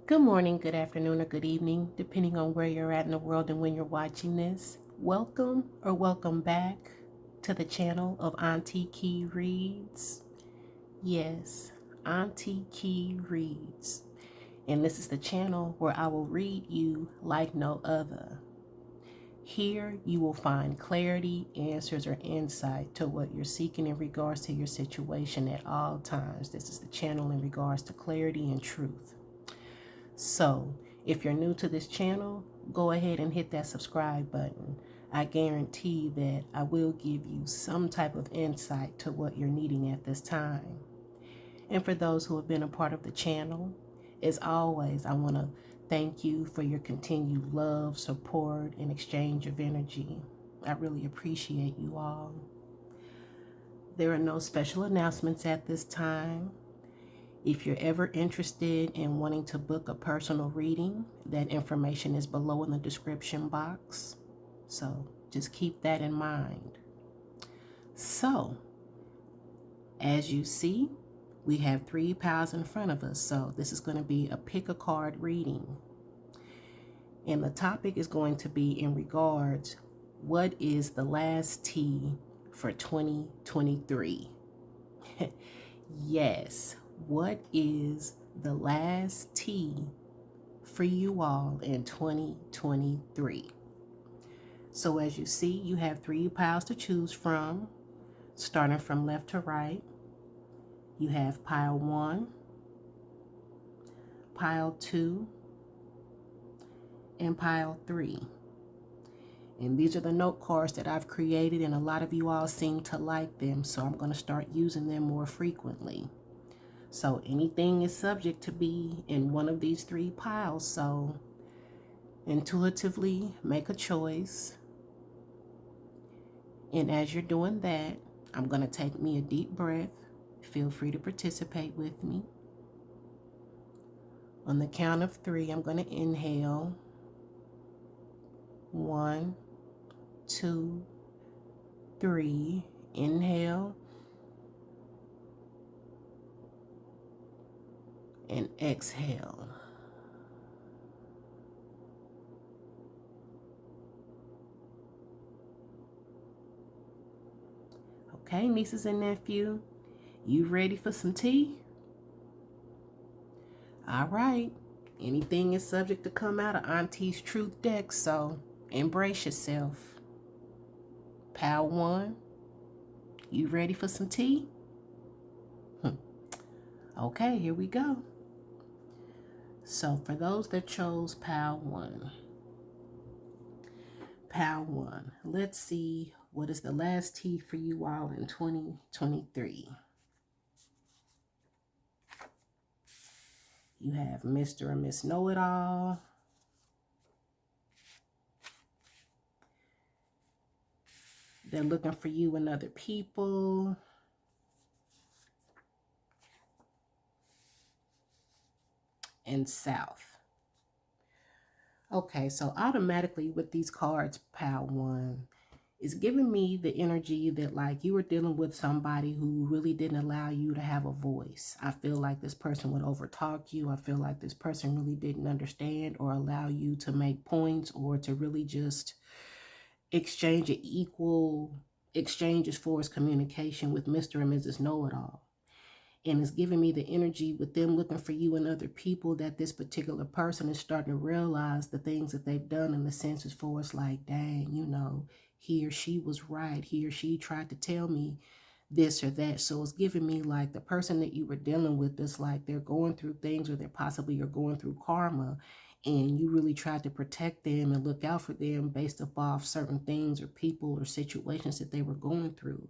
Good morning, good afternoon, or good evening, depending on where you're at in the world and when you're watching this. Welcome or welcome back to the channel of Auntie Yes, Auntie Reads. And this is the channel where I will read you like no other. Here you will find clarity, answers, or insight to what you're seeking in regards to your situation at all times. This is the channel in regards to clarity and truth. So, if you're new to this channel, go ahead and hit that subscribe button. I guarantee that I will give you some type of insight to what you're needing at this time. And for those who have been a part of the channel, as always, I want to thank you for your continued love, support, and exchange of energy. I really appreciate you all. There are no special announcements at this time. If you're ever interested in wanting to book a personal reading, that information is below in the description box. So just keep that in mind. So, as you see, we have 3 piles in front of us. So this is going to be a pick a card reading. And the topic is going to be in regards, what is the last T for 2023? Yes. What is the last T for you all in 2023? So as you see, you have 3 piles to choose from, starting from left to right. You have pile 1, pile 2, and pile 3. And these are the note cards that I've created, and a lot of you all seem to like them, so I'm going to start using them more frequently. So anything is subject to be in one of these 3 piles. So intuitively make a choice. And as you're doing that, I'm going to take me a deep breath. Feel free to participate with me. On the count of 3, I'm going to inhale. 1, 2, 3. Inhale. And exhale. Okay, nieces and nephew, you ready for some tea? All right. Anything is subject to come out of Auntie's Truth deck, so embrace yourself. Pile 1, you ready for some tea? Okay, here we go. So for those that chose pile 1, let's see what is the last T for you all in 2023. You have Mr. and Miss Know-It-All. They're looking for you and other people. And South. Okay, so automatically with these cards, pile 1, is giving me the energy that like you were dealing with somebody who really didn't allow you to have a voice. I feel like this person would overtalk you. I feel like this person really didn't understand or allow you to make points or to really just exchange an equal exchange as far as communication with Mr. and Mrs. Know-It-All. And it's giving me the energy with them looking for you and other people that this particular person is starting to realize the things that they've done in the sense as far as like, dang, you know, he or she was right. He or she tried to tell me this or that. So it's giving me like the person that you were dealing with is like they're going through things or they're possibly are going through karma, and you really tried to protect them and look out for them based off certain things or people or situations that they were going through.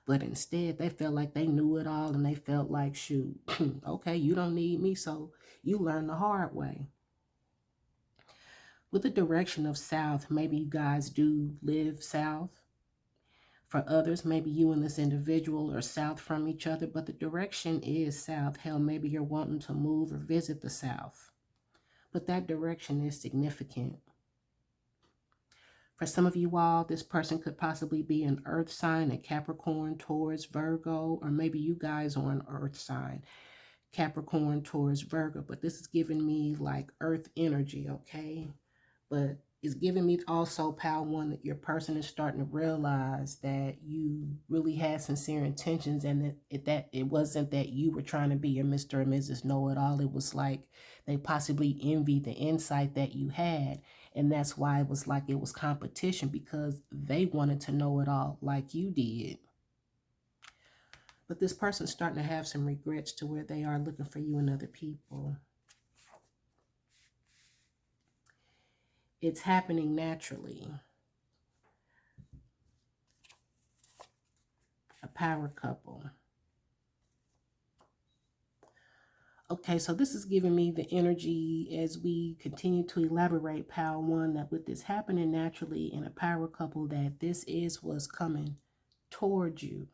But instead, they felt like they knew it all, and they felt like, shoot, okay, you don't need me, so you learn the hard way. With the direction of south, maybe you guys do live south. For others, maybe you and this individual are south from each other, but the direction is south. Hell, maybe you're wanting to move or visit the south. But that direction is significant. For some of you all, this person could possibly be an earth sign, a Capricorn, Taurus, Virgo, or maybe you guys are an earth sign. Capricorn, Taurus, Virgo, but this is giving me like earth energy, okay? But it's giving me also, pile one, that your person is starting to realize that you really had sincere intentions, and that it wasn't that you were trying to be a Mr. or Mrs. Know-it-all. It was like they possibly envied the insight that you had, and that's why it was like it was competition, because they wanted to know it all like you did. But this person's starting to have some regrets to where they are looking for you and other people. It's happening naturally. A power couple. Okay, so this is giving me the energy as we continue to elaborate, pile one, that with this happening naturally in a power couple, that this is what's coming towards you.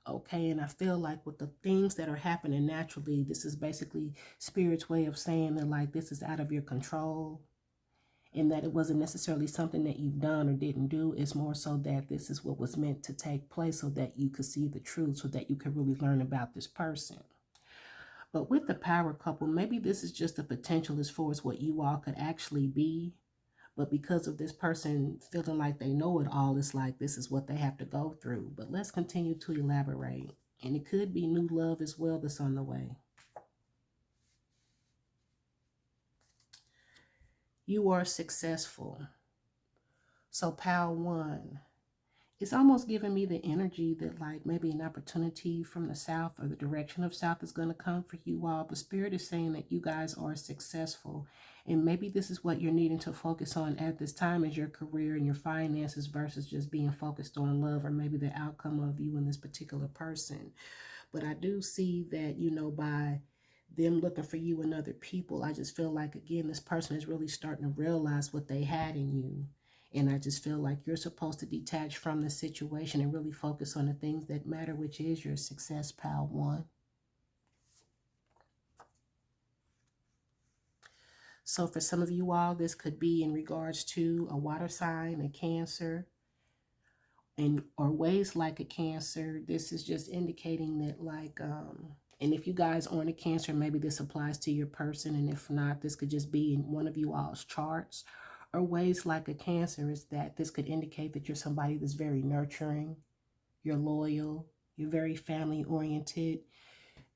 Okay, and I feel like with the things that are happening naturally, this is basically Spirit's way of saying that like this is out of your control, and that it wasn't necessarily something that you've done or didn't do. It's more so that this is what was meant to take place so that you could see the truth, so that you could really learn about this person. But with the power couple, maybe this is just a potential as far as what you all could actually be. But because of this person feeling like they know it all, it's like this is what they have to go through. But let's continue to elaborate. And it could be new love as well that's on the way. You are successful. So pile one, it's almost giving me the energy that like maybe an opportunity from the south or the direction of south is going to come for you all. But Spirit is saying that you guys are successful. And maybe this is what you're needing to focus on at this time, is your career and your finances, versus just being focused on love or maybe the outcome of you and this particular person. But I do see that, you know, by them looking for you and other people, I just feel like, again, this person is really starting to realize what they had in you. And I just feel like you're supposed to detach from the situation and really focus on the things that matter, which is your success, pile one. So for some of you all, this could be in regards to a water sign, a Cancer, or ways like a Cancer. This is just indicating that like, and if you guys aren't a Cancer, maybe this applies to your person. And if not, this could just be in one of you all's charts. Or ways like a Cancer is that this could indicate that you're somebody that's very nurturing, you're loyal, you're very family oriented.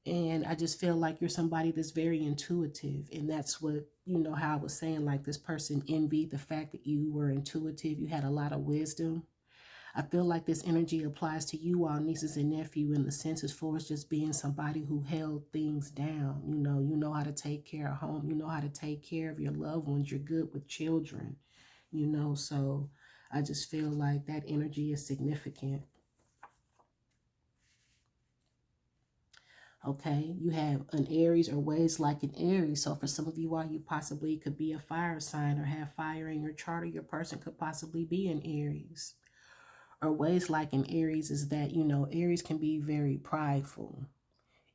And I just feel like you're somebody that's very intuitive. And that's what, you know, how I was saying, like this person envied the fact that you were intuitive. You had a lot of wisdom. I feel like this energy applies to you all, nieces and nephew, in the sense as far as just being somebody who held things down. You know how to take care of home. You know how to take care of your loved ones. You're good with children, you know. So I just feel like that energy is significant. Okay, you have an Aries or ways like an Aries. So for some of you all, you possibly could be a fire sign or have fire in your chart, or your person could possibly be an Aries. Or ways like an Aries is that, you know, Aries can be very prideful.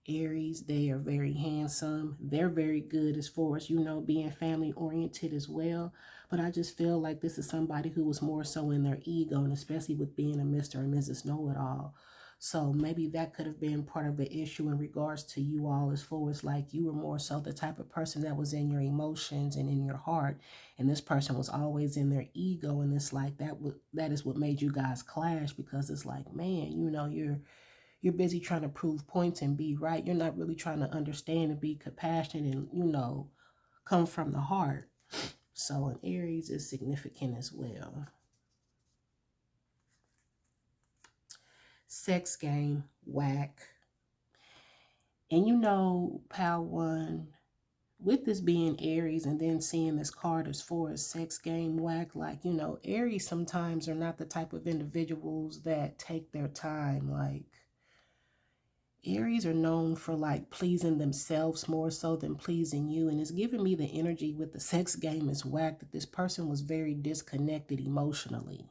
Aries, they are very handsome. They're very good as far as, you know, being family oriented as well. But I just feel like this is somebody who was more so in their ego, and especially with being a Mr. and Mrs. Know-it-all. So maybe that could have been part of the issue in regards to you all, as far as like you were more so the type of person that was in your emotions and in your heart, and this person was always in their ego. And it's like that is what made you guys clash, because it's like, man, you know, you're busy trying to prove points and be right. You're not really trying to understand and be compassionate and, you know, come from the heart. So an Aries is significant as well. Sex game, whack. And you know, pal one, with this being Aries and then seeing this card as far as sex game, whack, like, you know, Aries sometimes are not the type of individuals that take their time. Like, Aries are known for like pleasing themselves more so than pleasing you. And it's giving me the energy with the sex game is whack, that this person was very disconnected emotionally.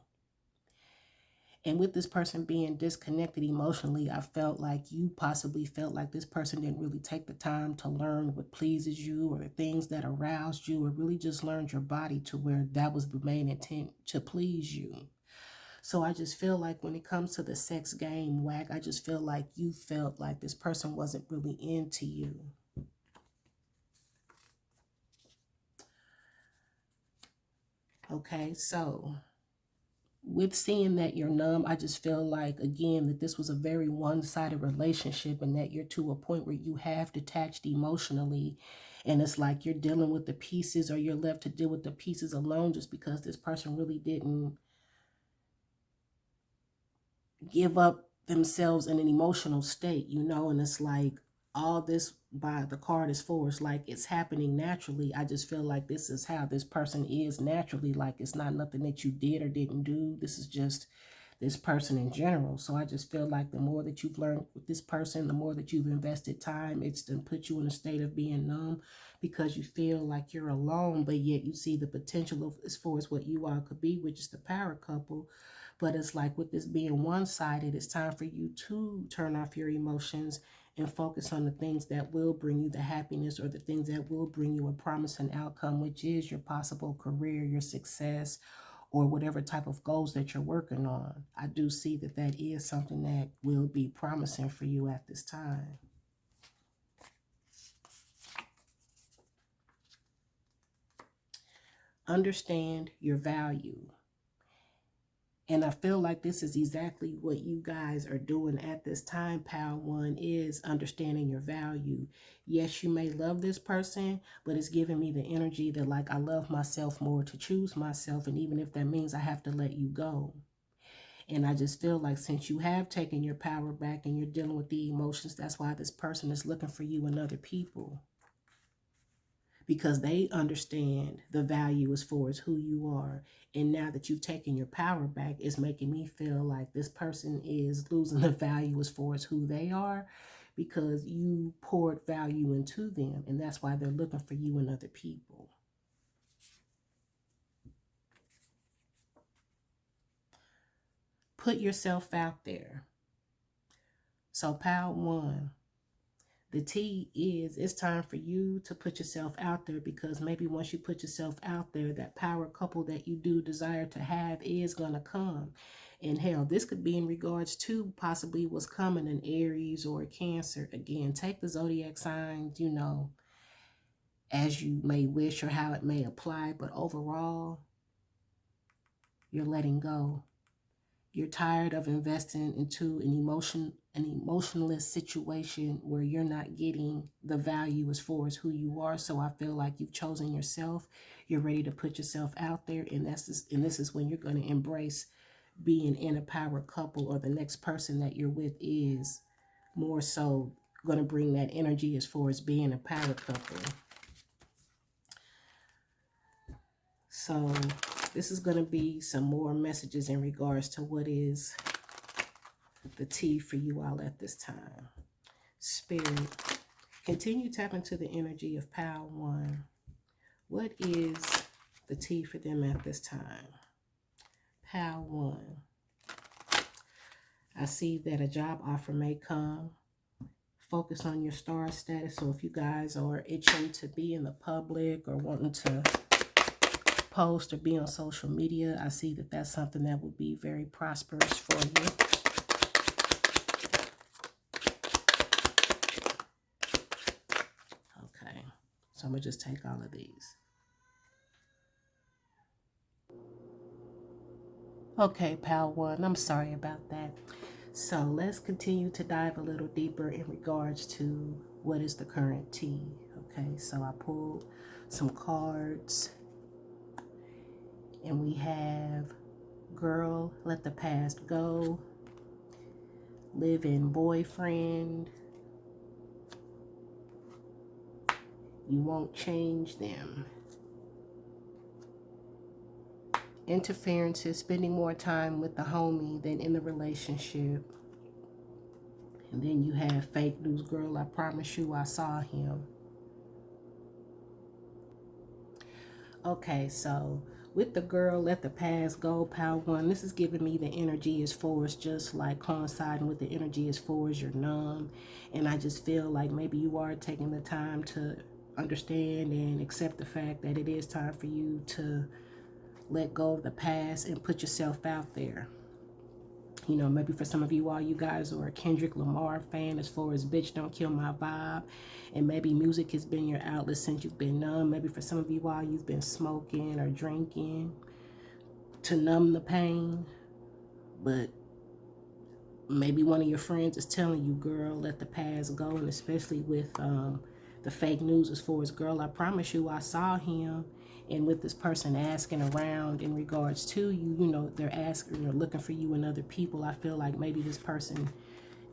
And with this person being disconnected emotionally, I felt like you possibly felt like this person didn't really take the time to learn what pleases you, or the things that aroused you, or really just learned your body to where that was the main intent, to please you. So I just feel like when it comes to the sex game, whack, I just feel like you felt like this person wasn't really into you. Okay, so with seeing that you're numb, I just feel like, again, that this was a very one-sided relationship and that you're to a point where you have detached emotionally. And it's like you're dealing with the pieces, or you're left to deal with the pieces alone just because this person really didn't give up themselves in an emotional state, you know. And it's like all this by the card is for, it's like it's happening naturally. I just feel like this is how this person is naturally. Like it's not nothing that you did or didn't do. This is just this person in general. So I just feel like the more that you've learned with this person, the more that you've invested time, it's to put you in a state of being numb because you feel like you're alone, but yet you see the potential of as far as what you all could be, which is the power couple. But it's like with this being one-sided, it's time for you to turn off your emotions and focus on the things that will bring you the happiness, or the things that will bring you a promising outcome, which is your possible career, your success, or whatever type of goals that you're working on. I do see that that is something that will be promising for you at this time. Understand your value. And I feel like this is exactly what you guys are doing at this time, Pal One, is understanding your value. Yes, you may love this person, but it's giving me the energy that, like, I love myself more to choose myself. And even if that means I have to let you go. And I just feel like since you have taken your power back and you're dealing with the emotions, that's why this person is looking for you and other people. Because they understand the value as far as who you are. And now that you've taken your power back, it's making me feel like this person is losing the value as far as who they are, because you poured value into them. And that's why they're looking for you and other people. Put yourself out there. So, Pal One, the T is, it's time for you to put yourself out there, because maybe once you put yourself out there, that power couple that you do desire to have is going to come. And hell, this could be in regards to possibly what's coming in Aries or Cancer. Again, take the zodiac signs, you know, as you may wish or how it may apply. But overall, you're letting go. You're tired of investing into an emotionless situation where you're not getting the value as far as who you are. So I feel like you've chosen yourself. You're ready to put yourself out there, and this is when you're going to embrace being in a power couple, or the next person that you're with is more so going to bring that energy as far as being a power couple. So this is going to be some more messages in regards to what is the T for you all at this time. Spirit, continue tapping to the energy of Pal One. What is the T for them at this time? Pal One. I see that a job offer may come. Focus on your star status. So if you guys are itching to be in the public or wanting to post or be on social media, I see that that's something that would be very prosperous for you. Okay, so I'm going to just take all of these. Okay, Pal One, I'm sorry about that. So let's continue to dive a little deeper in regards to what is the current T. Okay, so I pulled some cards, and we have girl, let the past go, live-in boyfriend, you won't change them, interferences, spending more time with the homie than in the relationship. And then you have fake news, girl, I promise you I saw him. Okay, so with the girl, let the past go, Pal One, this is giving me the energy as far as just like coinciding with the energy as far as you're numb. And I just feel like maybe you are taking the time to understand and accept the fact that it is time for you to let go of the past and put yourself out there. You know, maybe for some of you all, you guys are a Kendrick Lamar fan as far as Bitch Don't Kill My Vibe. And maybe music has been your outlet since you've been numb. Maybe for some of you all, you've been smoking or drinking to numb the pain. But maybe one of your friends is telling you, girl, let the past go. And especially with the fake news as far as, girl, I promise you I saw him. And with this person asking around in regards to you, you know, they're asking or looking for you and other people. I feel like maybe this person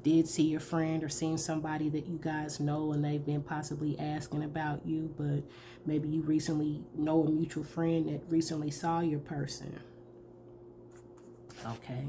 did see your friend or seen somebody that you guys know, and they've been possibly asking about you. But maybe you recently know a mutual friend that recently saw your person. Okay.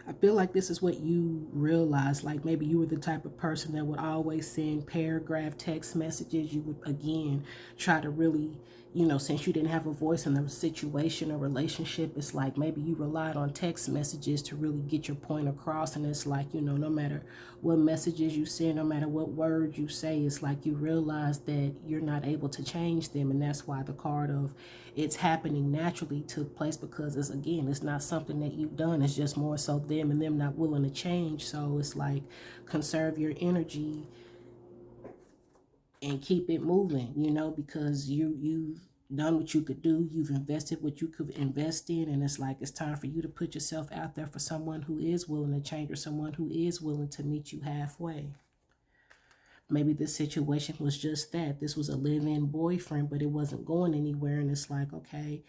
I feel like this is what you realize. Like maybe you were the type of person that would always send paragraph text messages. You would, again, try to really, you know, since you didn't have a voice in the situation or relationship, it's like maybe you relied on text messages to really get your point across. And it's like, you know, no matter what messages you send, no matter what words you say, it's like you realize that you're not able to change them. And that's why the card of it's happening naturally took place, because it's, again, it's not something that you've done. It's just more so them and them not willing to change. So it's like, conserve your energy and keep it moving, you know, because you've done what you could do. You've invested what you could invest in. And it's like, it's time for you to put yourself out there for someone who is willing to change, or someone who is willing to meet you halfway. Maybe this situation was just that. This was a live-in boyfriend, but it wasn't going anywhere. And it's like, okay,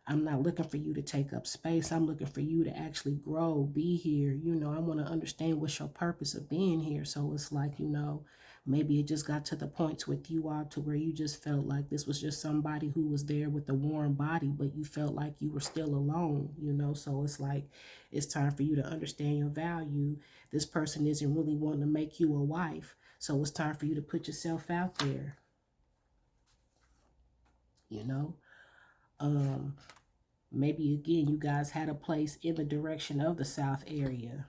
I'm not looking for you to take up space. I'm looking for you to actually grow, be here. You know, I want to understand what's your purpose of being here. So it's like, you know, maybe it just got to the points with you all to where you just felt like this was just somebody who was there with a warm body, but you felt like you were still alone, you know. So it's like, it's time for you to understand your value. This person isn't really wanting to make you a wife. So it's time for you to put yourself out there, you know. Maybe, again, you guys had a place in the direction of the South area.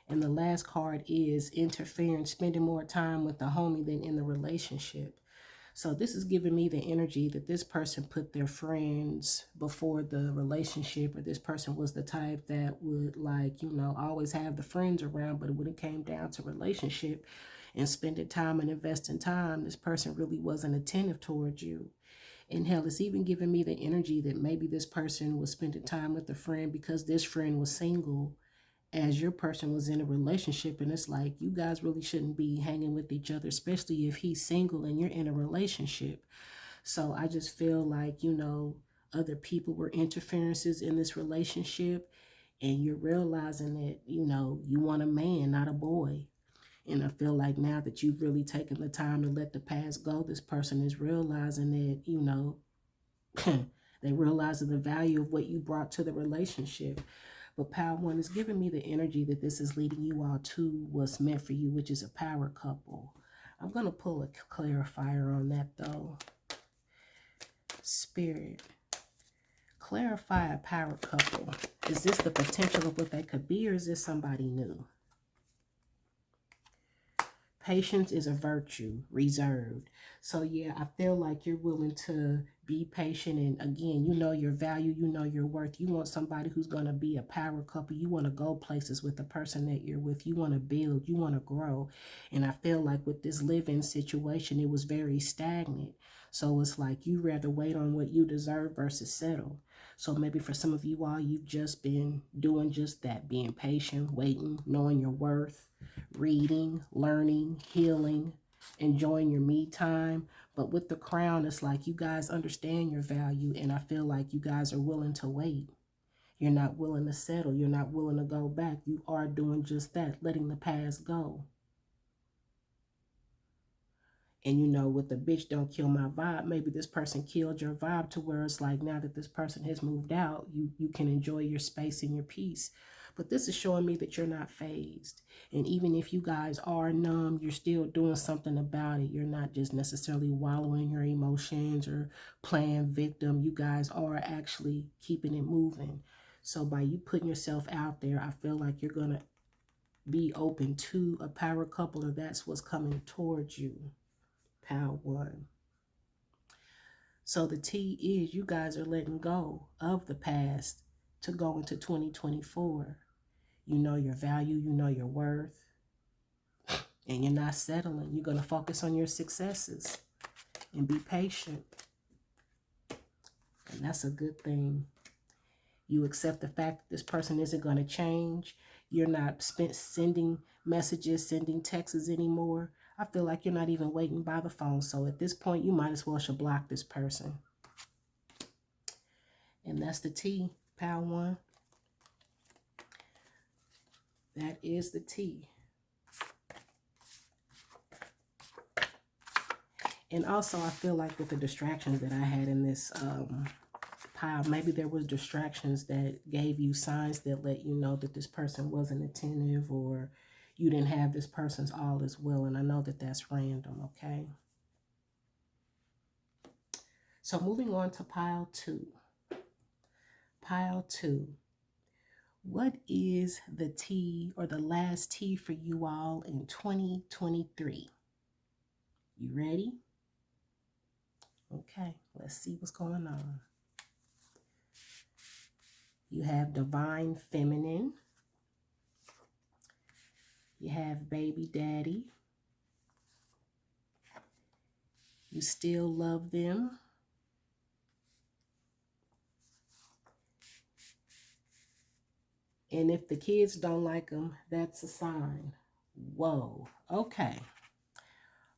And the last card is interference, spending more time with the homie than in the relationship. So this is giving me the energy that this person put their friends before the relationship, or this person was the type that would, like, you know, always have the friends around, but when it came down to relationship and spending time and investing time, this person really wasn't attentive towards you. And hell, it's even giving me the energy that maybe this person was spending time with a friend because this friend was single as your person was in a relationship. And it's like, you guys really shouldn't be hanging with each other, especially if he's single and you're in a relationship. So I just feel like, you know, other people were interferences in this relationship, and you're realizing that, you know, you want a man, not a boy. And I feel like now that you've really taken the time to let the past go, this person is realizing that, you know, they realizing the value of what you brought to the relationship. But Power One is giving me the energy that this is leading you all to what's meant for you, which is a power couple. I'm going to pull a clarifier on that, though. Spirit, clarify a power couple. Is this the potential of what they could be, or is this somebody new? Patience is a virtue, reserved. So yeah, I feel like you're willing to be patient. And again, you know your value, you know your worth. You want somebody who's going to be a power couple. You want to go places with the person that you're with. You want to build, you want to grow. And I feel like with this living situation, it was very stagnant. So it's like you rather wait on what you deserve versus settle. So maybe for some of you all, you've just been doing just that, being patient, waiting, knowing your worth, reading, learning, healing, enjoying your me time. But with the Crown, it's like you guys understand your value, and I feel like you guys are willing to wait. You're not willing to settle. You're not willing to go back. You are doing just that, letting the past go. And you know, with the bitch don't kill my vibe, maybe this person killed your vibe to where it's like, now that this person has moved out, you can enjoy your space and your peace. But this is showing me that you're not phased. And even if you guys are numb, you're still doing something about it. You're not just necessarily wallowing your emotions or playing victim. You guys are actually keeping it moving. So by you putting yourself out there, I feel like you're going to be open to a power couple, or that's what's coming towards you. Power One. So the T is you guys are letting go of the past to go into 2024. You know your value, you know your worth, and you're not settling. You're going to focus on your successes and be patient. And that's a good thing. You accept the fact that this person isn't going to change. You're not sending messages, sending texts anymore. I feel like you're not even waiting by the phone. So at this point, you might as well should block this person. And that's the T, pal one. That is the T. And also, I feel like with the distractions that I had in this pile, maybe there was distractions that gave you signs that let you know that this person wasn't attentive, or you didn't have this person's all as well. And I know that that's random, okay? So moving on to pile two. Pile two. What is the T or the last T for you all in 2023? You ready? Okay, let's see what's going on. You have divine feminine. You have baby daddy. You still love them. And if the kids don't like them, that's a sign. Whoa. Okay.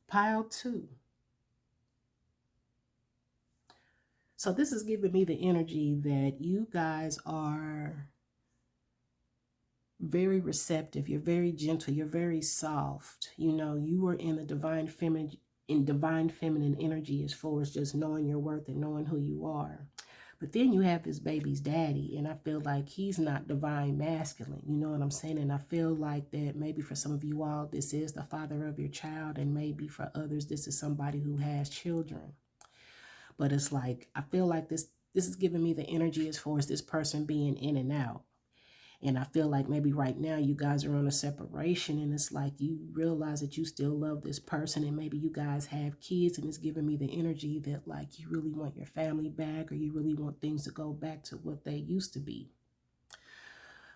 Pile two. So this is giving me the energy that you guys are very receptive. You're very gentle. You're very soft. You know, you are in a divine feminine energy as far as just knowing your worth and knowing who you are. But then you have this baby's daddy, and I feel like he's not divine masculine. You know what I'm saying? And I feel like that maybe for some of you all, this is the father of your child, and maybe for others, this is somebody who has children. But it's like, I feel like this is giving me the energy as far as this person being in and out. And I feel like maybe right now you guys are on a separation, and it's like you realize that you still love this person, and maybe you guys have kids, and it's giving me the energy that like you really want your family back, or you really want things to go back to what they used to be.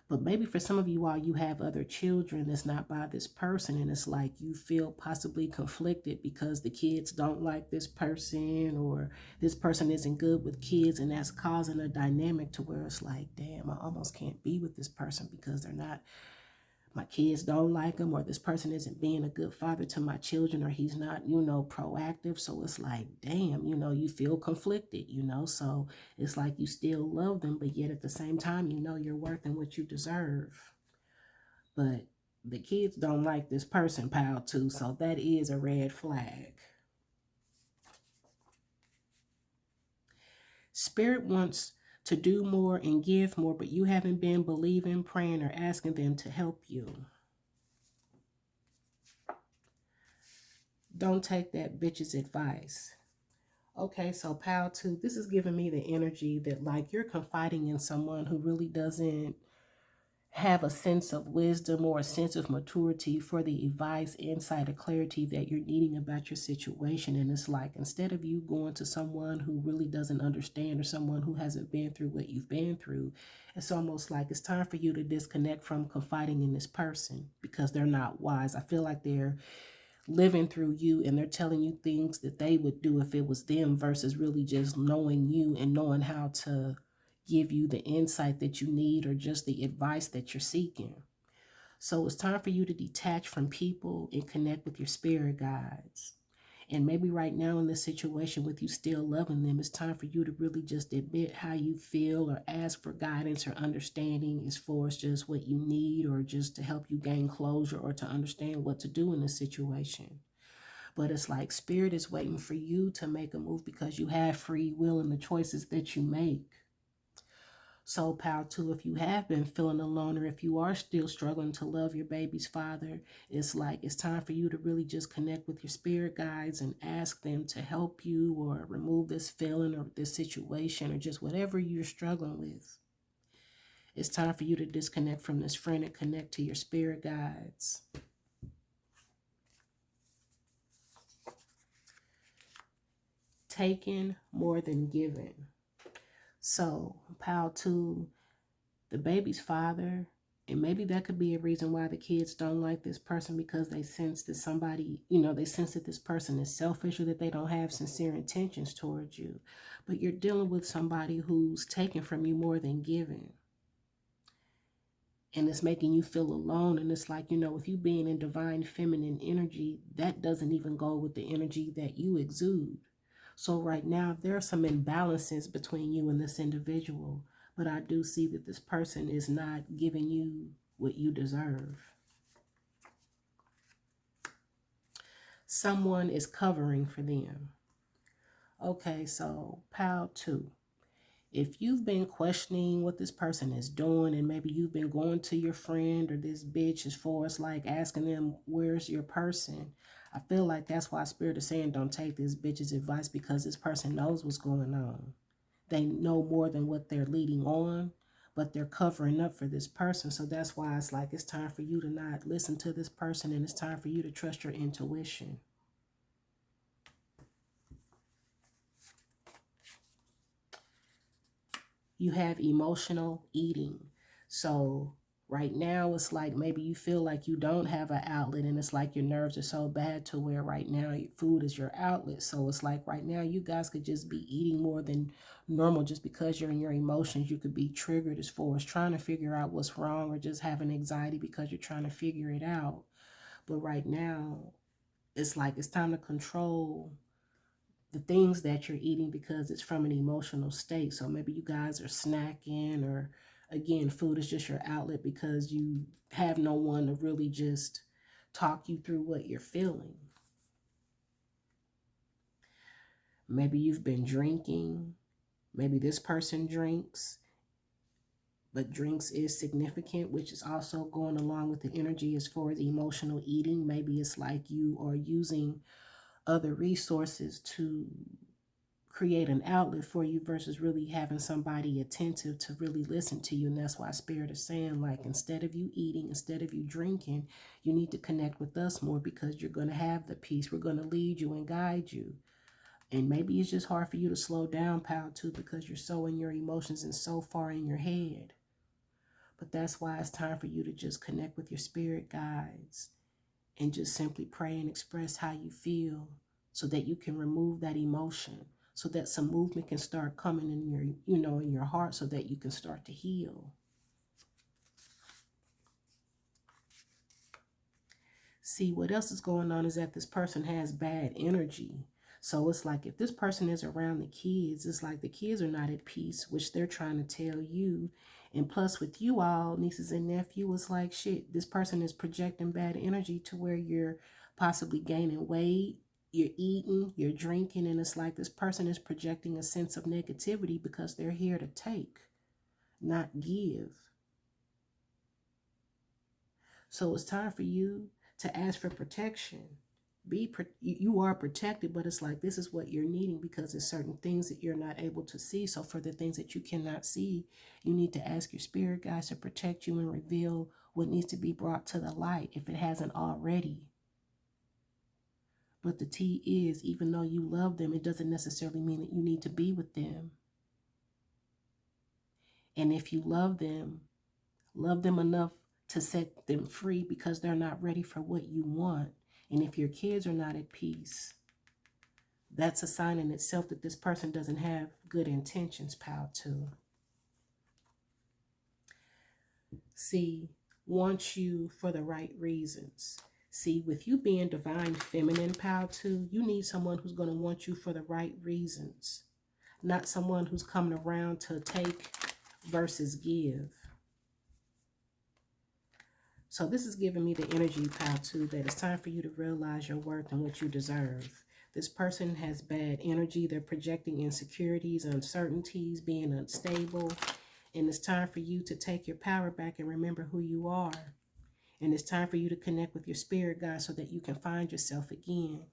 But maybe for some of you all, you have other children that's not by this person, and it's like you feel possibly conflicted because the kids don't like this person, or this person isn't good with kids, and that's causing a dynamic to where it's like, damn, I almost can't be with this person because they're not, my kids don't like him, or this person isn't being a good father to my children, or he's not, you know, proactive. So it's like, damn, you know, you feel conflicted, you know, so it's like you still love them, but yet at the same time, you know your worth and what you deserve. But the kids don't like this person, pal two, so that is a red flag. Spirit wants to do more and give more, but you haven't been believing, praying, or asking them to help you. Don't take that bitch's advice. Okay, so pal two, this is giving me the energy that like you're confiding in someone who really doesn't have a sense of wisdom or a sense of maturity for the advice, insight, or clarity that you're needing about your situation. And it's like, instead of you going to someone who really doesn't understand, or someone who hasn't been through what you've been through, it's almost like it's time for you to disconnect from confiding in this person because they're not wise. I feel like they're living through you, and they're telling you things that they would do if it was them, versus really just knowing you and knowing how to give you the insight that you need, or just the advice that you're seeking. So it's time for you to detach from people and connect with your spirit guides. And maybe right now in this situation with you still loving them, it's time for you to really just admit how you feel, or ask for guidance or understanding as far as just what you need, or just to help you gain closure, or to understand what to do in this situation. But it's like spirit is waiting for you to make a move because you have free will in the choices that you make. So, pal two, if you have been feeling alone, or if you are still struggling to love your baby's father, it's like it's time for you to really just connect with your spirit guides and ask them to help you, or remove this feeling, or this situation, or just whatever you're struggling with. It's time for you to disconnect from this friend and connect to your spirit guides. taken more than given. So, pile 2, the baby's father, and maybe that could be a reason why the kids don't like this person, because they sense that somebody, they sense that this person is selfish or that they don't have sincere intentions towards you. But you're dealing with somebody who's taken from you more than given. And it's making you feel alone. And it's like, with you being in divine feminine energy, that doesn't even go with the energy that you exude. So right now, there are some imbalances between you and this individual. But I do see that this person is not giving you what you deserve. Someone is covering for them. Okay, so pile 2. If you've been questioning what this person is doing, and maybe you've been going to your friend or this bitch as far as like asking them, where's your person? I feel like that's why Spirit is saying don't take this bitch's advice, because this person knows what's going on. They know more than what they're leading on, but they're covering up for this person. So that's why it's like it's time for you to not listen to this person, and it's time for you to trust your intuition. You have emotional eating. So right now it's like maybe you feel like you don't have an outlet, and it's like your nerves are so bad to where right now food is your outlet. So it's like right now you guys could just be eating more than normal just because you're in your emotions. You could be triggered as far as trying to figure out what's wrong, or just having anxiety because you're trying to figure it out. But right now it's like it's time to control the things that you're eating, because it's from an emotional state. So maybe you guys are snacking, or again, food is just your outlet because you have no one to really just talk you through what you're feeling. Maybe you've been drinking. Maybe this person drinks, but drinks is significant, which is also going along with the energy as far as emotional eating. Maybe it's like you are using other resources to create an outlet for you versus really having somebody attentive to really listen to you. And that's why Spirit is saying, like, instead of you eating, instead of you drinking, you need to connect with us more, because you're going to have the peace. We're going to lead you and guide you. And maybe it's just hard for you to slow down, pal, too, because you're so in your emotions and so far in your head. But that's why it's time for you to just connect with your spirit guides and just simply pray and express how you feel, so that you can remove that emotion, so that some movement can start coming in your, in your heart, so that you can start to heal. See, what else is going on is that this person has bad energy. So it's like if this person is around the kids, it's like the kids are not at peace, which they're trying to tell you. And plus with you all, nieces and nephews, it's like, shit, this person is projecting bad energy to where you're possibly gaining weight, you're eating, you're drinking, and it's like this person is projecting a sense of negativity because they're here to take, not give. So it's time for you to ask for protection. You are protected, but it's like this is what you're needing, because there's certain things that you're not able to see. So for the things that you cannot see, you need to ask your spirit guides to protect you and reveal what needs to be brought to the light if it hasn't already. But the T is, even though you love them, it doesn't necessarily mean that you need to be with them. And if you love them enough to set them free, because they're not ready for what you want. And if your kids are not at peace, that's a sign in itself that this person doesn't have good intentions, pal, too. See, wants you for the right reasons. See, with you being divine feminine, pal, too, you need someone who's going to want you for the right reasons. Not someone who's coming around to take versus give. So this is giving me the energy, pal, too, that it's time for you to realize your worth and what you deserve. This person has bad energy. They're projecting insecurities, uncertainties, being unstable. And it's time for you to take your power back and remember who you are. And it's time for you to connect with your spirit guide so that you can find yourself again.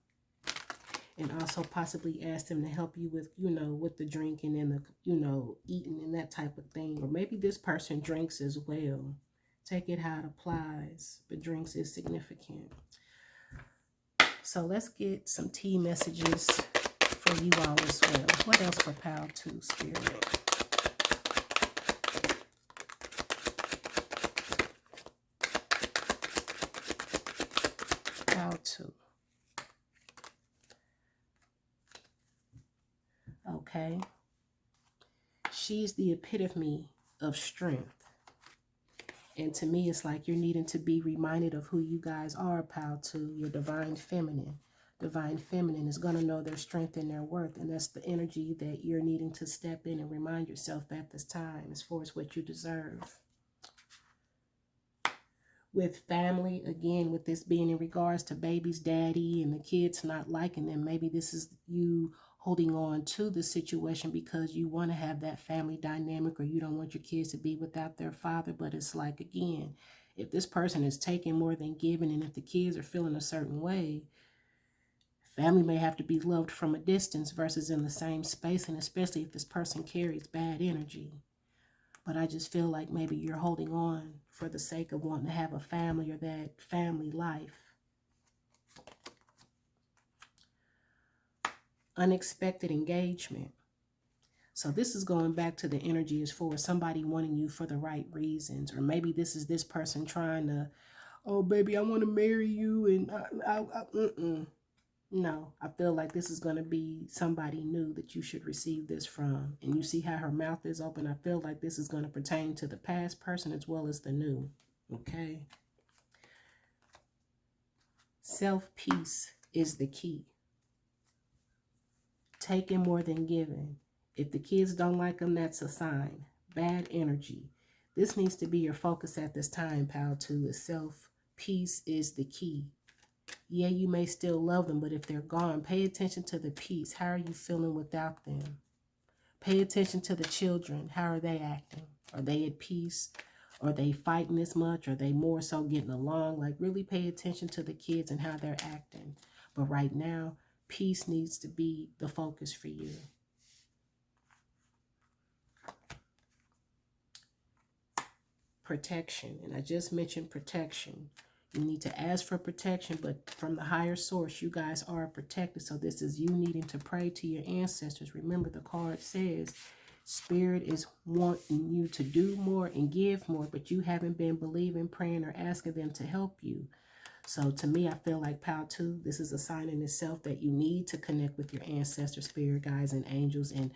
And also possibly ask them to help you with, with the drinking and the, eating and that type of thing. Or maybe this person drinks as well. Take it how it applies, but drinks is significant. So let's get some tea messages for for you all as well. What else for Pile 2, Spirit? Pile 2. Okay. She's the epitome of strength. And to me, it's like you're needing to be reminded of who you guys are, Pile 2. Your divine feminine. Divine feminine is going to know their strength and their worth. And that's the energy that you're needing to step in and remind yourself at this time as far as what you deserve. With family, again, with this being in regards to baby's daddy and the kids not liking them, maybe this is you holding on to the situation because you want to have that family dynamic, or you don't want your kids to be without their father. But it's like, again, if this person is taking more than giving, and if the kids are feeling a certain way, family may have to be loved from a distance versus in the same space, and especially if this person carries bad energy. But I just feel like maybe you're holding on for the sake of wanting to have a family or that family life. Unexpected engagement. So this is going back to the energy as far as somebody wanting you for the right reasons. Or maybe this is this person trying to, oh, baby, I want to marry you. And No, I feel like this is going to be somebody new that you should receive this from. And you see how her mouth is open. I feel like this is going to pertain to the past person as well as the new. Okay. Self-peace is the key. Taking more than giving. If the kids don't like them, that's a sign. Bad energy. This needs to be your focus at this time, Pile 2. Is self-peace is the key. Yeah, you may still love them, but if they're gone, pay attention to the peace. How are you feeling without them? Pay attention to the children. How are they acting? Are they at peace? Are they fighting this much? Are they more so getting along? Like, really pay attention to the kids and how they're acting. But right now, peace needs to be the focus for you. Protection. And I just mentioned protection. You need to ask for protection, but from the higher source, you guys are protected. So this is you needing to pray to your ancestors. Remember, the card says Spirit is wanting you to do more and give more, but you haven't been believing, praying, or asking them to help you. So to me, I feel like Pile 2, this is a sign in itself that you need to connect with your ancestor, spirit guides, and angels, and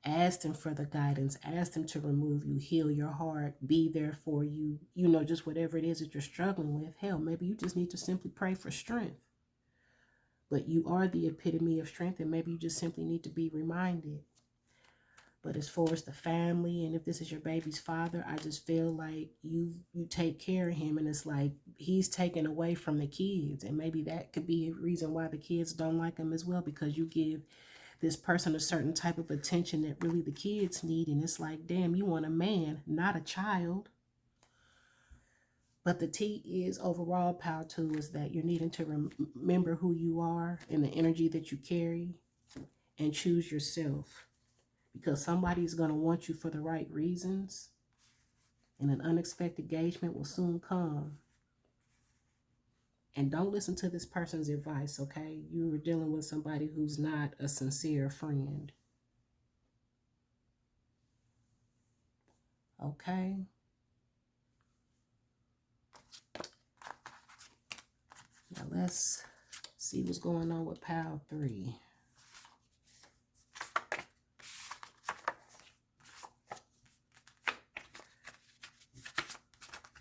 ask them for the guidance. Ask them to remove you, heal your heart, be there for you. You know, just whatever it is that you're struggling with. Hell, maybe you just need to simply pray for strength. But you are the epitome of strength, and maybe you just simply need to be reminded. But as far as the family, and if this is your baby's father, I just feel like you take care of him, and it's like he's taken away from the kids. And maybe that could be a reason why the kids don't like him as well, because you give this person a certain type of attention that really the kids need. And it's like, damn, you want a man, not a child. But the T is overall, Pile 2, is that you're needing to remember who you are and the energy that you carry, and choose yourself. Because somebody's going to want you for the right reasons, and an unexpected engagement will soon come. And don't listen to this person's advice, okay? You are dealing with somebody who's not a sincere friend. Okay? Now let's see what's going on with Pile 3.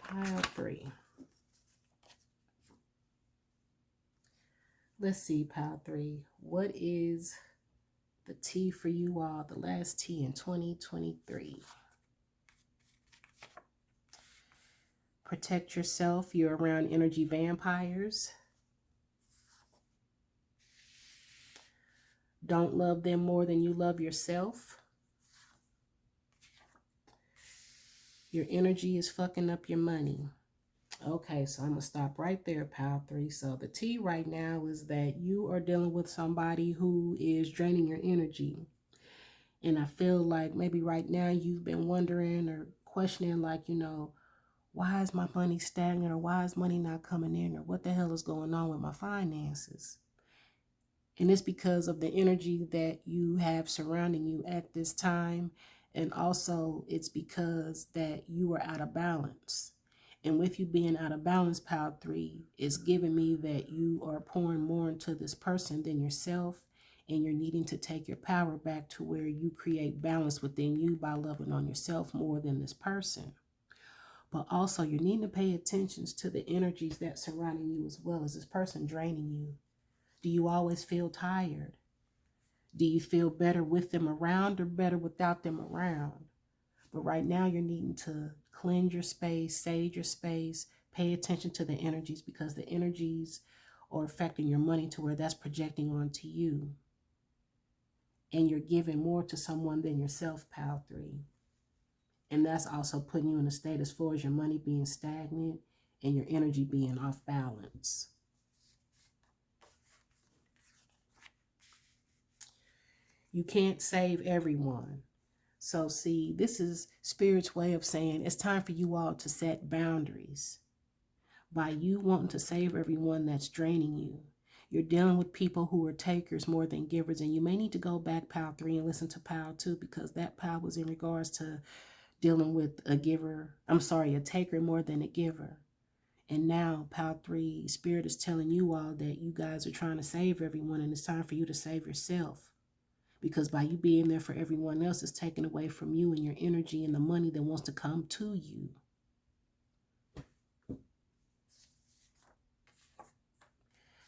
Pile 3. Let's see, Pile 3. What is the T for you all? The last T in 2023. Protect yourself. You're around energy vampires. Don't love them more than you love yourself. Your energy is fucking up your money. Okay, so I'm going to stop right there, Pile 3. So the T right now is that you are dealing with somebody who is draining your energy. And I feel like maybe right now you've been wondering or questioning, like, you know, why is my money stagnant, or why is money not coming in, or what the hell is going on with my finances? And it's because of the energy that you have surrounding you at this time. And also it's because that you are out of balance. And with you being out of balance, Pile 3, it's giving me that you are pouring more into this person than yourself. And you're needing to take your power back to where you create balance within you by loving on yourself more than this person. But also you need to pay attention to the energies that surrounding you as well. As this person draining you? Do you always feel tired? Do you feel better with them around or better without them around? But right now you're needing to cleanse your space, sage your space, pay attention to the energies, because the energies are affecting your money to where that's projecting onto you. And you're giving more to someone than yourself, Pile 3. And that's also putting you in a state as far as your money being stagnant and your energy being off balance. You can't save everyone. So see, this is Spirit's way of saying it's time for you all to set boundaries. By you wanting to save everyone, that's draining you. You're dealing with people who are takers more than givers. And you may need to go back, Pile 3, and listen to Pile 2, because that Pile was in regards to dealing with a taker more than a giver. And now, Pile 3, Spirit is telling you all that you guys are trying to save everyone, and it's time for you to save yourself. Because by you being there for everyone else, it's taken away from you and your energy and the money that wants to come to you.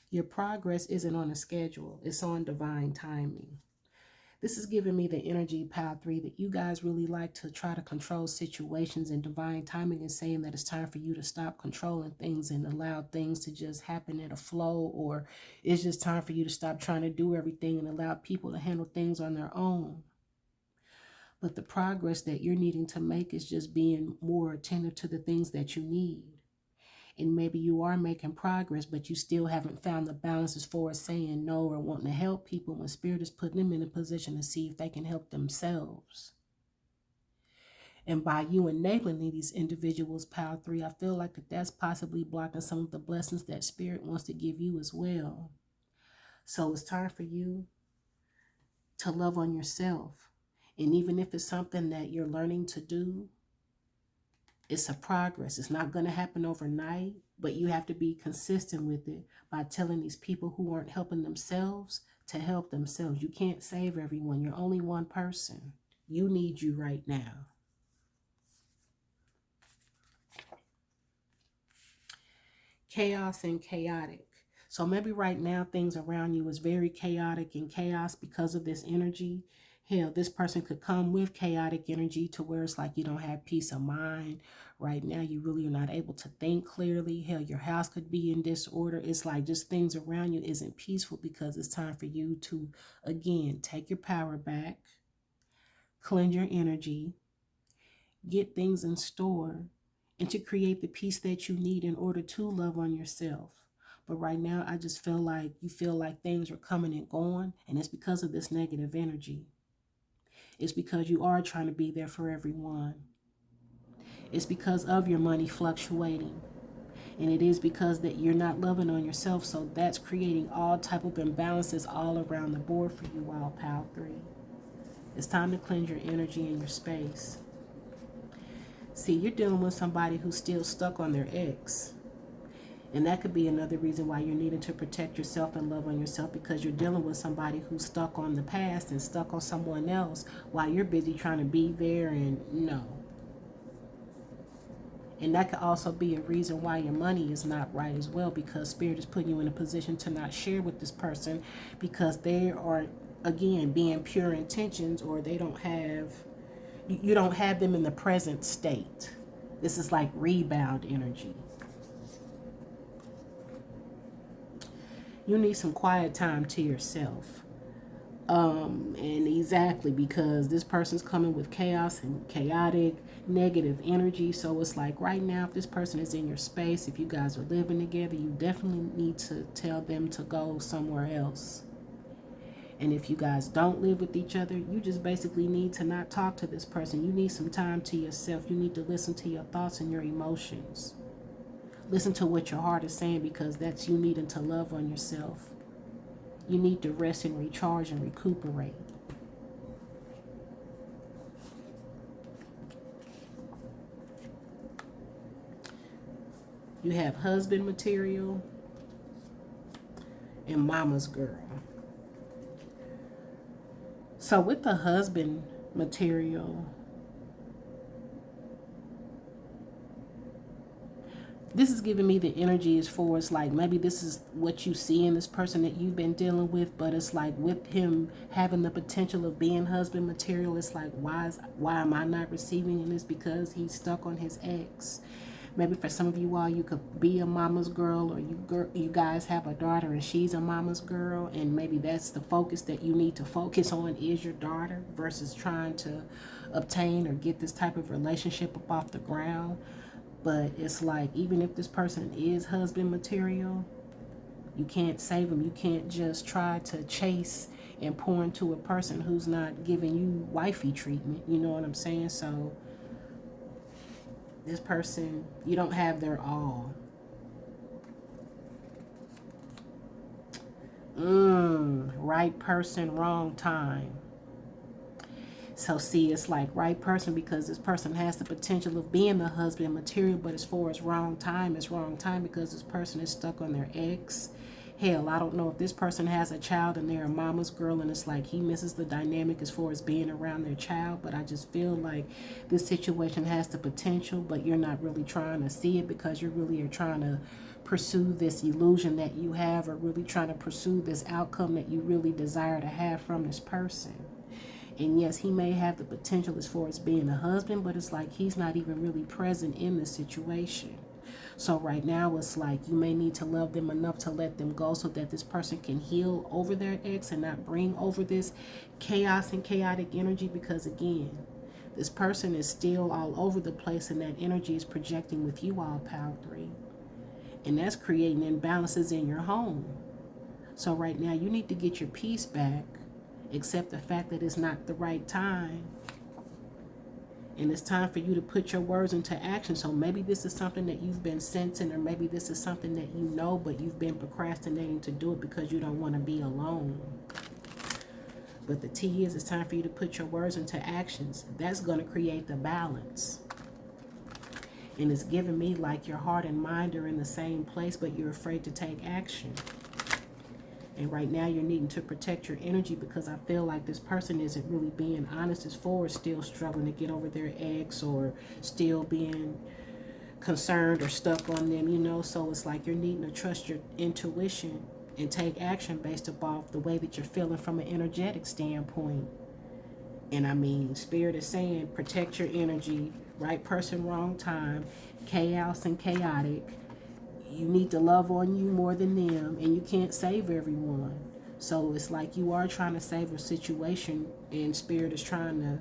Your progress isn't on a schedule. It's on divine timing. This is giving me the energy, Pile 3, that you guys really like to try to control situations, and divine timing is saying that it's time for you to stop controlling things and allow things to just happen in a flow, or it's just time for you to stop trying to do everything and allow people to handle things on their own. But the progress that you're needing to make is just being more attentive to the things that you need. And maybe you are making progress, but you still haven't found the balance as far as saying no or wanting to help people when Spirit is putting them in a position to see if they can help themselves. And by you enabling these individuals, Pile 3, I feel like that's possibly blocking some of the blessings that Spirit wants to give you as well. So it's time for you to love on yourself. And even if it's something that you're learning to do, it's a progress. It's not going to happen overnight, but you have to be consistent with it by telling these people who aren't helping themselves to help themselves. You can't save everyone. You're only one person. You need you right now. Chaos and chaotic. So maybe right now things around you is very chaotic and chaos because of this energy. Hell, this person could come with chaotic energy to where it's like you don't have peace of mind. Right now, you really are not able to think clearly. Hell, your house could be in disorder. It's like just things around you isn't peaceful, because it's time for you to, again, take your power back, cleanse your energy, get things in store, and to create the peace that you need in order to love on yourself. But right now, I just feel like you feel like things are coming and going, and it's because of this negative energy. It's because you are trying to be there for everyone. It's because of your money fluctuating. And it is because that you're not loving on yourself. So that's creating all type of imbalances all around the board for you all, Pile 3. It's time to cleanse your energy and your space. See, you're dealing with somebody who's still stuck on their ex. And that could be another reason why you're needing to protect yourself and love on yourself, because you're dealing with somebody who's stuck on the past and stuck on someone else while you're busy trying to be there and no. And that could also be a reason why your money is not right as well, because Spirit is putting you in a position to not share with this person because they are, again, being pure intentions, or they don't have, you don't have them in the present state. This is like rebound energy. You need some quiet time to yourself. And exactly, because this person's coming with chaos and chaotic negative energy. So it's like right now, if this person is in your space, if you guys are living together, you definitely need to tell them to go somewhere else. And if you guys don't live with each other, you just basically need to not talk to this person. You need some time to yourself. You need to listen to your thoughts and your emotions. Listen to what your heart is saying, because that's you needing to love on yourself. You need to rest and recharge and recuperate. You have husband material and mama's girl. So with the husband material, this is giving me the energy as far as like maybe this is what you see in this person that you've been dealing with, but it's like with him having the potential of being husband material, it's like why am I not receiving it? It's because he's stuck on his ex. Maybe for some of you all, you could be a mama's girl, or you guys have a daughter and she's a mama's girl, and maybe that's the focus that you need to focus on is your daughter versus trying to obtain or get this type of relationship up off the ground. But it's like, even if this person is husband material, you can't save them. You can't just try to chase and pour into a person who's not giving you wifey treatment. You know what I'm saying? So this person, you don't have their all. Right person, wrong time. So see, it's like right person because this person has the potential of being the husband material, but as far as wrong time, it's wrong time because this person is stuck on their ex. Hell, I don't know if this person has a child and they're a mama's girl, and it's like he misses the dynamic as far as being around their child. But I just feel like this situation has the potential, but you're not really trying to see it because you really are trying to pursue this illusion that you have, or really trying to pursue this outcome that you really desire to have from this person. And yes, he may have the potential as far as being a husband, but it's like he's not even really present in the situation. So right now, it's like you may need to love them enough to let them go so that this person can heal over their ex and not bring over this chaos and chaotic energy. Because again, this person is still all over the place, and that energy is projecting with you all, Power 3. And that's creating imbalances in your home. So right now, you need to get your peace back. Accept the fact that it's not the right time. And it's time for you to put your words into action. So maybe this is something that you've been sensing, or maybe this is something that you know, but you've been procrastinating to do it because you don't want to be alone. But the T is, it's time for you to put your words into actions. That's going to create the balance. And it's giving me like your heart and mind are in the same place, but you're afraid to take action. And right now you're needing to protect your energy because I feel like this person isn't really being honest as far as still struggling to get over their ex, or still being concerned or stuck on them, you know. So it's like you're needing to trust your intuition and take action based upon the way that you're feeling from an energetic standpoint. And I mean, Spirit is saying protect your energy, right person, wrong time, chaos and chaotic. You need to love on you more than them, and you can't save everyone. So it's like you are trying to save a situation, and Spirit is trying to,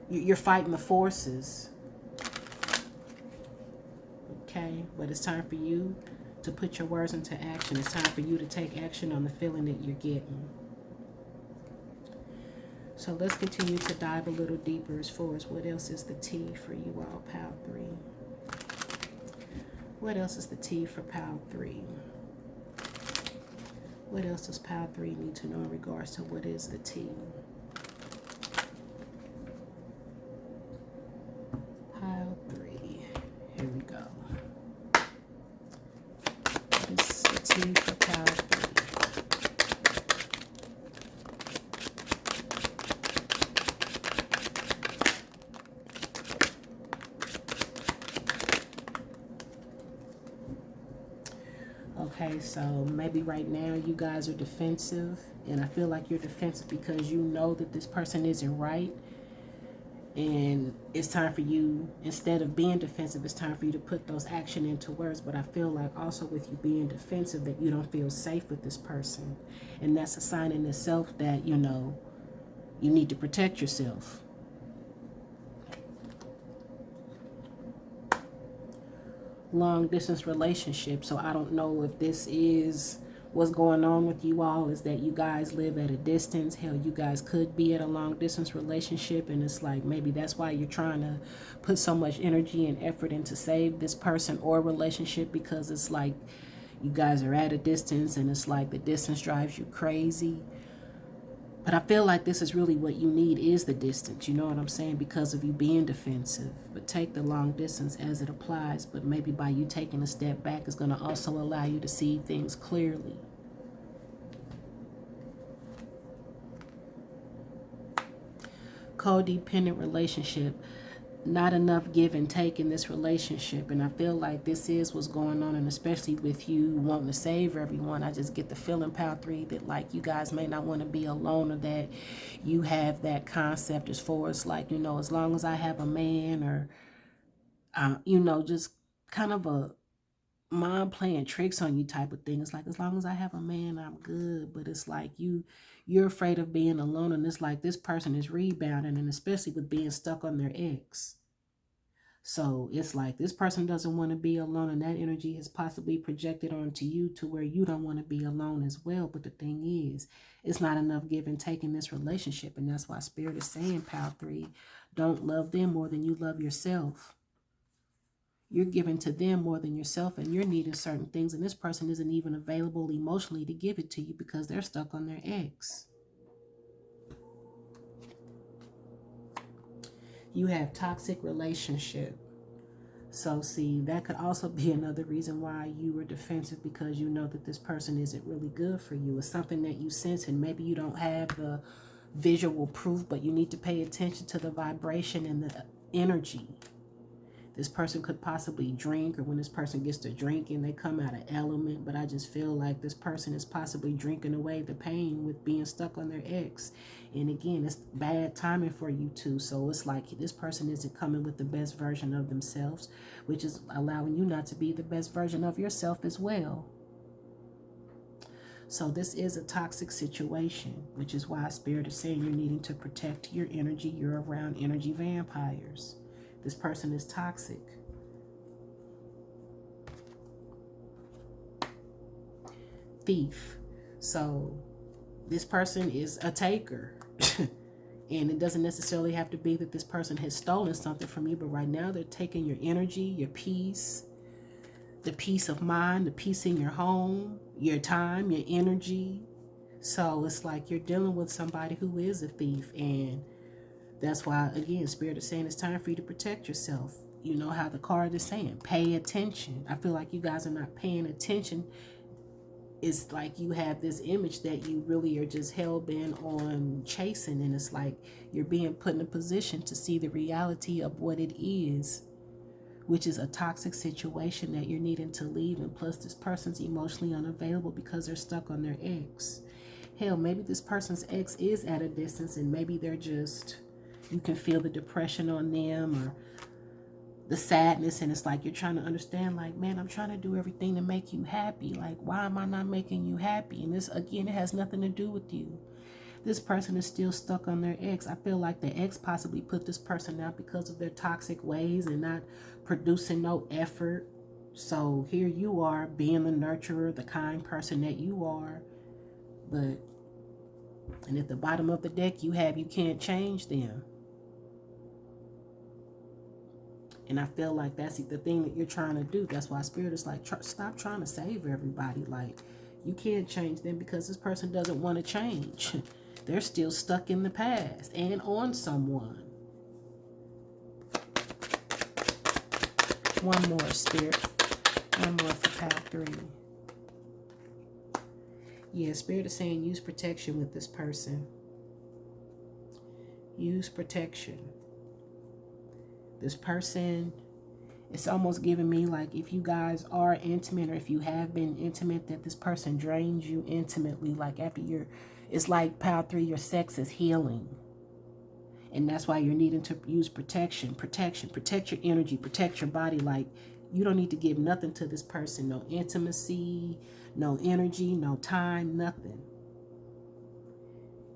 you're fighting the forces. Okay, but it's time for you to put your words into action. It's time for you to take action on the feeling that you're getting. So let's continue to dive a little deeper as far as what else is the T for you all, Power 3. What else is the T for Power 3? What else does Power 3 need to know in regards to what is the T? Power 3. Here we go. What is the T for Power 3? Okay, so maybe right now you guys are defensive, and I feel like you're defensive because you know that this person isn't right, and it's time for you, instead of being defensive, it's time for you to put those action into words. But I feel like also with you being defensive that you don't feel safe with this person, and that's a sign in itself that, you know, you need to protect yourself. Long distance relationship. So I don't know if this is what's going on with you all, is that you guys live at a distance. Hell, you guys could be at a long distance relationship, and it's like maybe that's why you're trying to put so much energy and effort into save this person or relationship, because it's like you guys are at a distance and it's like the distance drives you crazy. But I feel like this is really what you need, is the distance, you know what I'm saying, because of you being defensive. But take the long distance as it applies, but maybe by you taking a step back is going to also allow you to see things clearly. Codependent relationship. Not enough give and take in this relationship, and I feel like this is what's going on, and especially with you wanting to save everyone, I just get the feeling, Pile 3, that like you guys may not want to be alone, or that you have that concept as far as like, you know, as long as I have a man, or you know, just kind of a mind playing tricks on you type of thing. It's like, as long as I have a man, I'm good. But it's like you're afraid of being alone, and it's like this person is rebounding, and especially with being stuck on their ex. So it's like this person doesn't want to be alone, and that energy has possibly projected onto you to where you don't want to be alone as well. But the thing is, it's not enough give and take in this relationship, and that's why Spirit is saying, Pile 3, don't love them more than you love yourself. You're giving to them more than yourself, and you're needing certain things, and this person isn't even available emotionally to give it to you because they're stuck on their ex. You have toxic relationship. So see, that could also be another reason why you were defensive, because you know that this person isn't really good for you. It's something that you sense, and maybe you don't have the visual proof, but you need to pay attention to the vibration and the energy. This person could possibly drink, or when this person gets to drinking, they come out of element. But I just feel like this person is possibly drinking away the pain with being stuck on their ex. And again, it's bad timing for you too. So it's like this person isn't coming with the best version of themselves, which is allowing you not to be the best version of yourself as well. So this is a toxic situation, which is why Spirit is saying you're needing to protect your energy. You're around energy vampires. This person is toxic. Thief. So this person is a taker. And it doesn't necessarily have to be that this person has stolen something from you, but right now they're taking your energy, your peace, the peace of mind, the peace in your home, your time, your energy. So it's like you're dealing with somebody who is a thief, and that's why, again, Spirit is saying it's time for you to protect yourself. You know how the card is saying, pay attention. I feel like you guys are not paying attention. It's like you have this image that you really are just hell-bent on chasing, and it's like you're being put in a position to see the reality of what it is, which is a toxic situation that you're needing to leave. And plus, this person's emotionally unavailable because they're stuck on their ex. Hell, maybe this person's ex is at a distance, and maybe they're just... you can feel the depression on them, or the sadness, and it's like you're trying to understand, like, man, I'm trying to do everything to make you happy. Like, why am I not making you happy? And this, again, it has nothing to do with you. This person is still stuck on their ex. I feel like the ex possibly put this person out because of their toxic ways and not producing no effort. So here you are being the nurturer, the kind person that you are. But, and at the bottom of the deck you have, you can't change them. And I feel like that's the thing that you're trying to do. That's why Spirit is like, stop trying to save everybody. Like, you can't change them because this person doesn't want to change. They're still stuck in the past and on someone. One more, Spirit. One more for Pile 3. Yeah, Spirit is saying use protection with this person. Use protection. This person, it's almost giving me like, if you guys are intimate, or if you have been intimate, that this person drains you intimately. Like after it's like Pile 3, your sex is healing. And that's why you're needing to use protection. Protect your energy, protect your body. Like, you don't need to give nothing to this person. No intimacy, no energy, no time, nothing.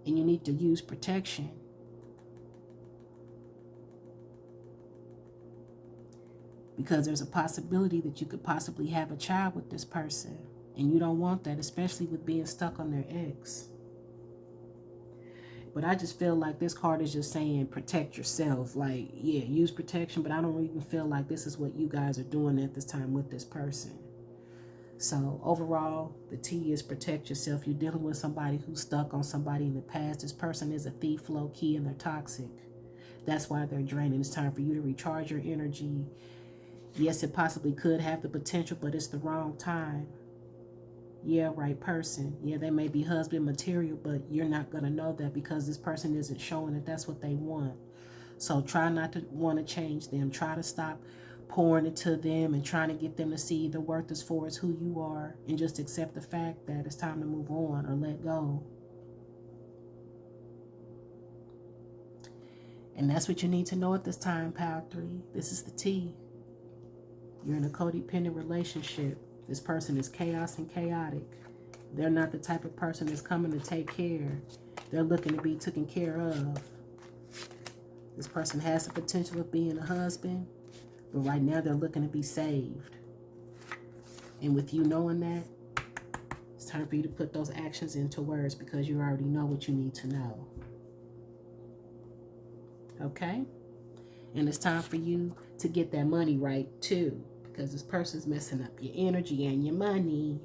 And you need to use protection. Because there's a possibility that you could possibly have a child with this person. And you don't want that, especially with being stuck on their ex. But I just feel like this card is just saying protect yourself. Like, yeah, use protection. But I don't even feel like this is what you guys are doing at this time with this person. So overall, the T is protect yourself. You're dealing with somebody who's stuck on somebody in the past. This person is a thief, low key, and they're toxic. That's why they're draining. It's time for you to recharge your energy. Yes, it possibly could have the potential, but it's the wrong time. Yeah, right person. Yeah, they may be husband material, but you're not going to know that because this person isn't showing that that's what they want. So try not to want to change them. Try to stop pouring into them and trying to get them to see the worth as far as who you are, and just accept the fact that it's time to move on or let go. And that's what you need to know at this time, Pile 3. This is the T. You're in a codependent relationship. This person is chaos and chaotic. They're not the type of person that's coming to take care. They're looking to be taken care of. This person has the potential of being a husband, but right now they're looking to be saved. And with you knowing that, it's time for you to put those actions into words because you already know what you need to know. Okay? And it's time for you to get that money right too, because this person's messing up your energy and your money.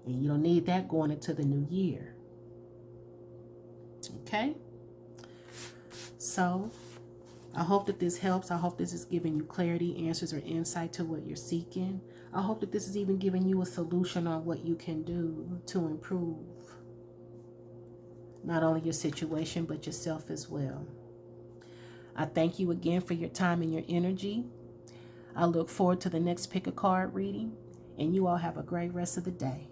And you don't need that going into the new year. Okay? So, I hope that this helps. I hope this is giving you clarity, answers, or insight to what you're seeking. I hope that this is even giving you a solution on what you can do to improve not only your situation, but yourself as well. I thank you again for your time and your energy. I look forward to the next pick a card reading, and you all have a great rest of the day.